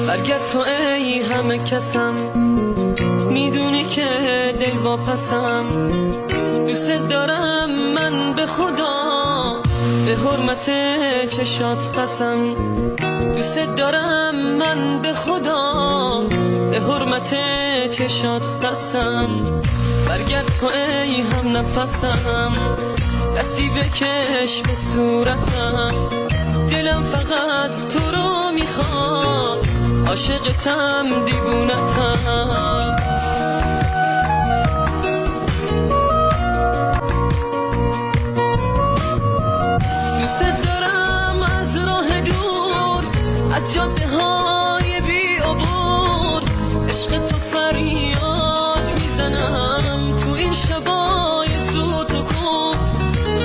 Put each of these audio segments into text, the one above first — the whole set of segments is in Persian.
برگرد تو ای همه کسم، میدونی که دل واپسم. دوست دارم من به خدا، به حرمت چشات قسم. دوست دارم من به خدا، به حرمت چشات قسم. برگرد تو ای هم نفسم، دستی بکش به صورتم. دلم فقط تو رو میخواد، عاشقتم دیوونتم. دوست دارم از راه دور، از جاده های بی عبور. عشق تو فریاد میزنم تو این شبای سوت و کور.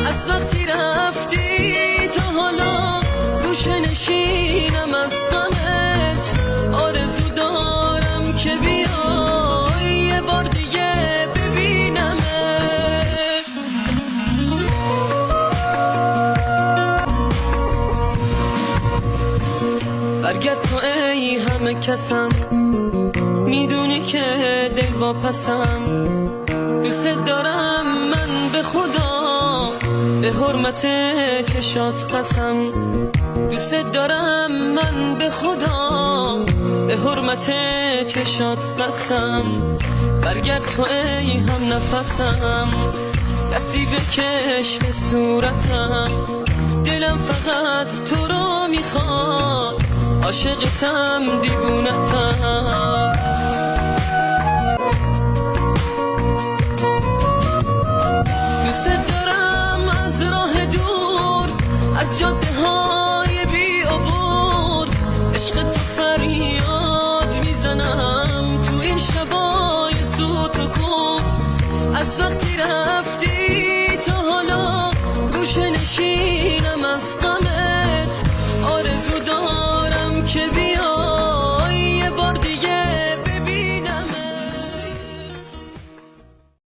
از وقتی رفتی تا حالا گوشه نشینم از غمت. آرزو دارم که بیای یه بار دیگه ببینمت. برگرد تو ای همه کسم، میدونی که دل واپسم. دوست دارم من به خدا، به حرمت چشات قسم. دوست دارم من به خدا، به حرمت چشات قسم. برگرد تو ای هم نفسم، دستی بکش به صورتم. دلم فقط تو رو میخواد، عاشقتم دیوونتم. دوست دارم از راه دور، از جاده های بی عبور. عشق تو فریاد میزنم تو این شبای سوت و کور. از وقتی رفتی تا حالا گوشه نشینم از غم.